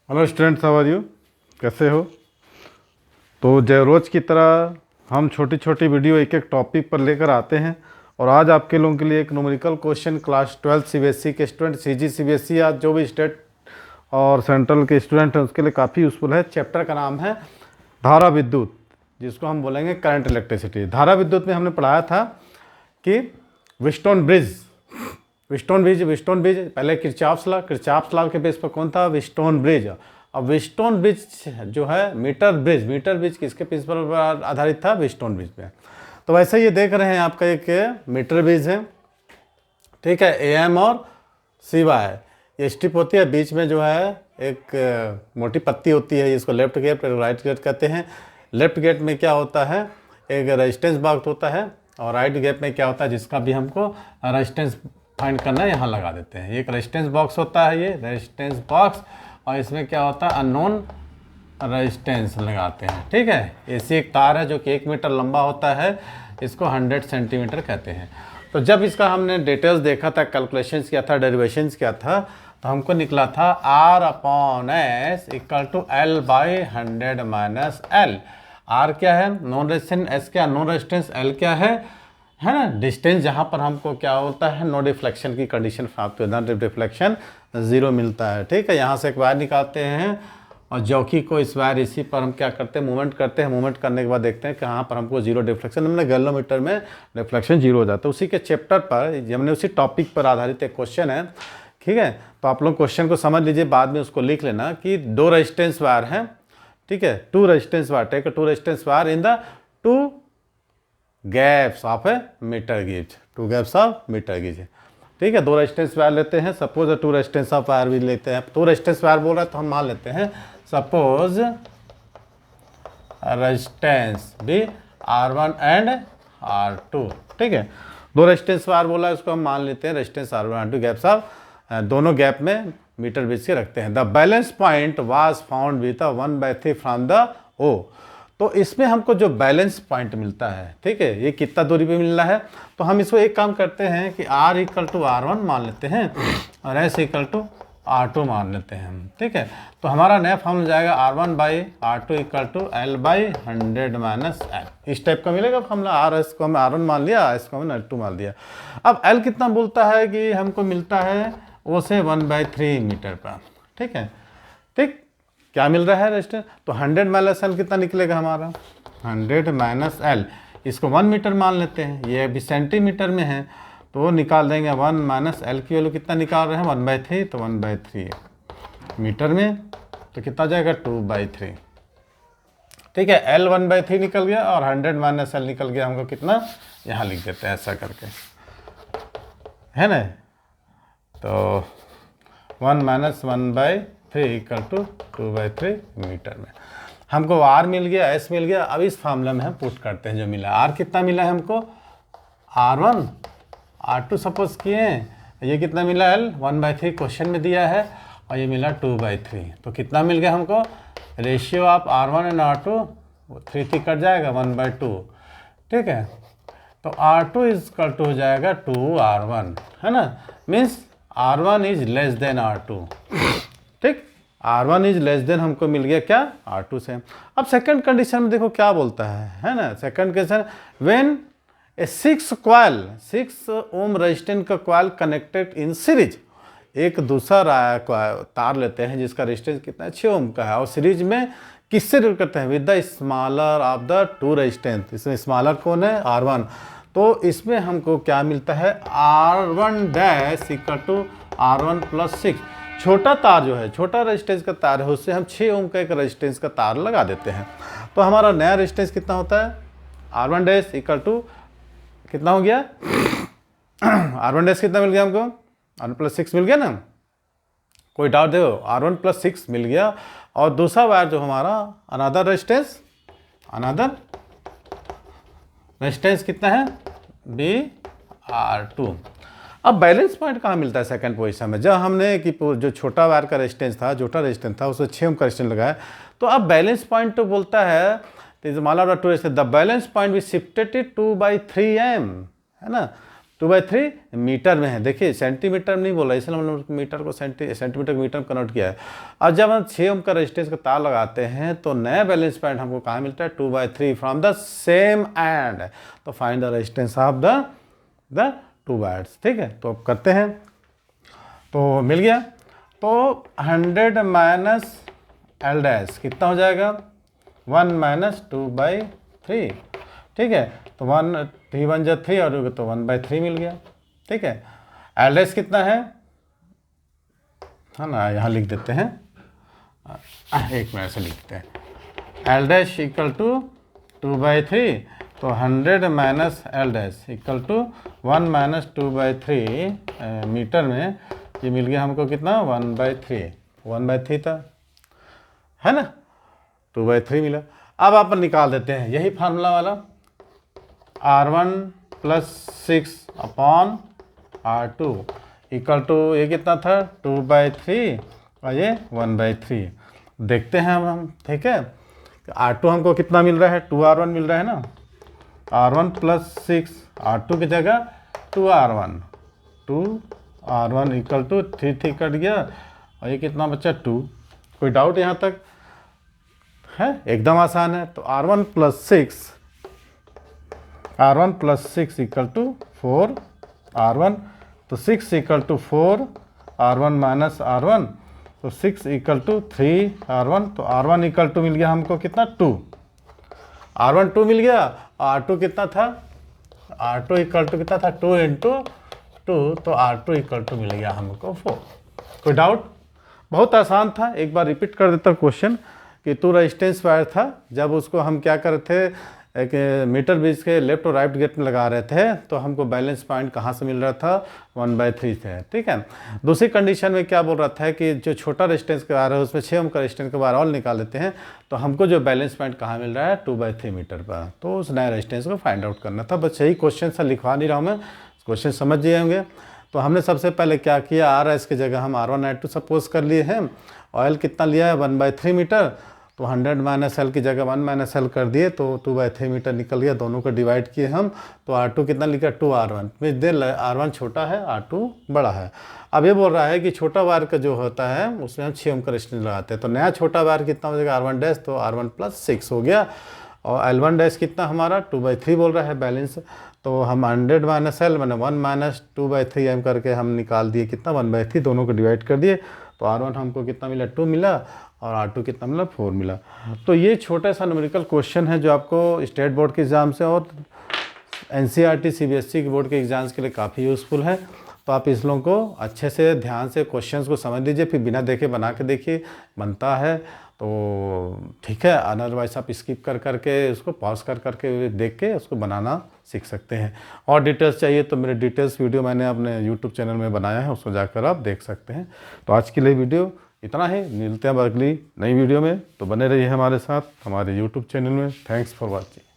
Hello students, how are you? कैसे हो? तो जो रोज़ की तरह हम छोटी छोटी वीडियो एक एक टॉपिक पर लेकर आते हैं और आज आपके लोगों के लिए एक न्यूमेरिकल क्वेश्चन क्लास 12 सीबीएसई के स्टूडेंट, सीजी सीबीएसई या जो भी स्टेट और सेंट्रल के स्टूडेंट हैं उसके लिए काफ़ी यूज़फुल है। चैप्टर का नाम है धारा विद्युत, जिसको हम बोलेंगे करंट इलेक्ट्रिसिटी। धारा विद्युत में हमने पढ़ाया था कि व्हीटस्टोन ब्रिज पहले किरचॉफ्स लॉ के बेस पर कौन था? Wheatstone bridge. अब व्हीटस्टोन ब्रिज जो है मीटर ब्रिज किसके प्रिंसिपल पर आधारित था? व्हीटस्टोन ब्रिज पे। तो वैसे ये देख रहे हैं आपका एक मीटर ब्रिज है, ठीक है, एम और सी वाई, ये स्ट्रिप होती है, बीच में जो है एक मोटी पत्ती होती है, इसको लेफ्ट गेट राइट गेट कहते हैं। लेफ्ट गेट में क्या होता है? एक रेजिस्टेंस बॉक्स होता है और राइट गेट में क्या होता है? जिसका भी हमको रेजिस्टेंस फाइंड करना है यहाँ लगा देते हैं। एक रेजिस्टेंस बॉक्स होता है, ये रेजिस्टेंस बॉक्स, और इसमें क्या होता है? अननोन रेजिस्टेंस लगाते हैं, ठीक है। ऐसी एक तार है जो कि 1 मीटर लंबा होता है, इसको 100 सेंटीमीटर कहते हैं। तो जब इसका हमने डिटेल्स देखा था, कैलकुलेशंस किया था, डेरिवेशंस किया था, तो हमको निकला था R/S = L/100 - L। R क्या है? Non resistance. S क्या? Non resistance. L क्या है ना? डिस्टेंस, जहाँ पर हमको क्या होता है? नो डिफ्लेक्शन की कंडीशन प्राप्त होता है, डिफ्लेक्शन 0 मिलता है, ठीक है। यहाँ से एक वायर निकालते हैं और जॉकी को इस वायर इसी पर हम क्या करते हैं? मूवमेंट करते हैं। मूवमेंट करने के बाद देखते हैं कि कहाँ पर हमको 0 डिफ्लेक्शन, हमने गैलोमीटर में डिफ्लेक्शन 0 हो जाता है। उसी के चैप्टर पर हमने उसी टॉपिक पर आधारित एक क्वेश्चन है, ठीक है। तो आप लोग क्वेश्चन को समझ लीजिए, बाद में उसको लिख लेना कि 2 रेजिस्टेंस वायर हैं, ठीक है। 2 resistance wire, take 2 resistance wire in the 2 gaps of a metre gauge, 2 gaps of metre gauge, ठीक है। 2 रेजिस्टेंस वायर लेते हैं, सपोज 2 रेजिस्टेंस ऑफ वायर भी लेते हैं। 2 रेजिस्टेंस वायर बोल रहा है तो हम मान लेते हैं सपोज रेजिस्टेंस भी R1 एंड R2, ठीक है। 2 रेजिस्टेंस वायर बोला है, उसको हम मान लेते हैं resistance R1 R2 gaps of, दोनों गैप में मीटर बीच के रखते हैं। The balance point was found with 1/3 from the O। तो इसमें हमको जो बैलेंस पॉइंट मिलता है, ठीक है, ये कितना दूरी पे मिल रहा है? तो हम इसको एक काम करते हैं कि R = R1 मान लेते हैं और S = R2 मान लेते हैं, ठीक है। तो हमारा नया फॉर्मूला जाएगा R1/R2 = L/100 - L। इस टाइप का मिलेगा फॉर्मूला। S को हमने R1 मान लिया, S को हमने R2 मान लिया। अब L कितना बोलता है कि हमको मिलता है O से 1/3 मीटर पर, ठीक है, ठीक। क्या मिल रहा है रेजिस्टेंस? तो 100 - L कितना निकलेगा हमारा? 100 - L, इसको 1 मीटर मान लेते हैं, ये अभी सेंटीमीटर में है, तो वो निकाल देंगे। 1 - L की वैल्यू कितना निकाल रहे हैं? 1/3, तो 1/3 मीटर में तो कितना जाएगा? 2/3, ठीक है। L 1/3 निकल गया और 100 - L निकल गया। हमको कितना यहाँ लिख देते हैं ऐसा करके, है ना। तो 1 - 1/3 = 2/3 मीटर में हमको R मिल गया, S मिल गया। अब इस फार्मूला में हम पुट करते हैं जो मिला। R कितना मिला है हमको? R1 R2 सपोज किए, ये कितना मिला? L 1/3 क्वेश्चन में दिया है और ये मिला 2/3। तो कितना मिल गया हमको? Ratio of R1 and R2 3 cut जाएगा, 1/2, ठीक है। तो R2 = हो जाएगा 2R1, है ना। Means R1 is less than R2, ठीक। R1 इज लेस देन हमको मिल गया क्या? R2 से। अब सेकंड कंडीशन में देखो क्या बोलता है ना। Second condition, when A 6 ohm resistance का कॉइल कनेक्टेड इन सीरीज, एक दूसरा तार लेते हैं जिसका रेजिस्टेंस कितना है? 6 ओम का है, और सीरीज में किससे रिलेट करते हैं? With the smaller of the 2 resistance. इसमें स्मॉलर कौन है? R1। तो इसमें हमको क्या मिलता है? R1 = R1 + 6। छोटा तार जो है, छोटा रेजिस्टेंस का तार है, उससे हम 6 ओम का एक रेजिस्टेंस का तार लगा देते हैं। तो हमारा नया रेजिस्टेंस कितना होता है? R1 = कितना हो गया? R1 कितना मिल गया हमको? R1 + 6 मिल गया ना। कोई डाउट? देखो R1 + 6 मिल गया और दूसरा वायर जो हमारा अनदर रेजिस्टेंस कितना है? R2। अब बैलेंस पॉइंट कहाँ मिलता है? सेकंड पोजीशन में। जब हमने कि जो छोटा वायर का रेजिस्टेंस था उसमें 6 ओम का रेजिस्टेंस लगाया, तो अब बैलेंस पॉइंट तो बोलता है द बैलेंस पॉइंट भी शिफ्टेड 2/3 m, है ना। 2/3 मीटर में है। देखिए सेंटीमीटर में नहीं बोला, इसलिए हम लोग मीटर को सेंटीमीटर को मीटर में कन्वर्ट किया है। अब जब हम 6 ओम का रेजिस्टेंस का तार लगाते हैं तो नया बैलेंस पॉइंट हमको कहाँ मिलता है, 2/3 फ्रॉम द सेम एंड। तो find the resistance of the 2 wires. ठीक है, तो अब करते हैं, तो मिल गया। तो 100 माइनस एल डैश कितना हो जाएगा, 1 माइनस 2/3। ठीक है, तो 1 3 1 जा 3 और तो 1/3 मिल गया। ठीक है, एल डैश कितना है ना, यहाँ लिख देते हैं, एक मिनट से लिखते हैं, एल डैश इक्वल टू 2/3, तो 100 minus L dash equal to 1 minus 2/3 metre में ये मिल गया हमको कितना, 1/3 था, है ना, 2/3 मिला। अब आप निकाल देते हैं यही फार्मूला वाला, R1 + 6 upon R2 equal to ये कितना था, 2/3 और ये 1/3। देखते हैं अब हम। ठीक है, R2 हमको कितना मिल रहा है, 2R1 मिल रहा है ना, R1 + 6 R2 की जगह 2R1 इक्वल टू 3 कट गया और ये कितना बचा, 2। कोई डाउट यहाँ तक है, एकदम आसान है। तो R1 + 6 इक्वल टू 4R1, तो 6 equal to 4R1 minus R1, तो 6 इक्वल टू 3R1, तो R1 इक्वल टू मिल गया हमको कितना, 2। R1 2 मिल गया, R2 कितना था, R2 इक्वल टू कितना था, 2 × 2, तो R2 इक्वल टू मिल गया हमको 4। कोई डाउट, बहुत आसान था। एक बार रिपीट कर देता क्वेश्चन कि 2 रेजिस्टेंस वायर था, जब उसको हम क्या कर रहे थे, एक मीटर बीच के लेफ्ट और राइट गेट में लगा रहे थे, तो हमको बैलेंस पॉइंट कहाँ से मिल रहा था, 1/3 से। ठीक है, दूसरी कंडीशन में क्या बोल रहा था कि जो छोटा रेजिस्टेंस का वायर है उसमें 6 ओम का रेजिस्टेंस का वायर और निकाल लेते हैं, तो हमको जो बैलेंस पॉइंट कहाँ मिल रहा है, 2/3 मीटर पर। तो उस नए रेजिस्टेंस को फाइंड आउट करना था। बस यही क्वेश्चन सा लिखवा नहीं रहा हूँ मैं, क्वेश्चन समझ जाएंगे। तो हमने सबसे पहले क्या किया, RS की जगह हम R1 R2 सपोज कर लिए हैं। ऑयल कितना लिया है, 1/3 मीटर, तो 100 माइनस एल की जगह 1 माइनस एल कर दिए, तो 2/3 मीटर निकल गया। दोनों को डिवाइड किए हम, तो R2 कितना लिखा, 2R1 में दे, R1 छोटा है R2 बड़ा है। अब ये बोल रहा है कि छोटा वायर का जो होता है उसमें हम 6 ओम का रेजिस्टेंस लगाते हैं, तो नया छोटा वायर कितना हो जाएगा, R1 डैश, तो R1 + 6 हो गया। और L1 डैश कितना हमारा 2/3 बोल रहा है बैलेंस, तो हम 100 माइनस एल मैंने 1 माइनस 2/3 एम करके हम निकाल दिए कितना, 1/3, दोनों को डिवाइड कर दिए, तो R1 हमको कितना मिला, 2 मिला, और R2 कितना मिला, 4 मिला। तो ये छोटा सा न्यूमेरिकल क्वेश्चन है जो आपको स्टेट बोर्ड के एग्ज़ाम से और NCERT CBSE के बोर्ड के एग्ज़ाम्स के लिए काफ़ी यूज़फुल है। तो आप इस लोगों को अच्छे से ध्यान से क्वेश्चंस को समझ लीजिए, फिर बिना देखे बना के देखिए, बनता है तो ठीक है, अदरवाइज आप स्किप कर करके उसको पॉज कर करके देख के उसको बनाना सीख सकते हैं। और डिटेल्स चाहिए तो मेरे डिटेल्स वीडियो मैंने अपने YouTube चैनल में बनाया है, उसको जाकर आप देख सकते हैं। तो आज के लिए वीडियो इतना ही, मिलते हैं अगली नई वीडियो में। तो बने रहिए हमारे साथ हमारे YouTube चैनल में। Thanks for watching.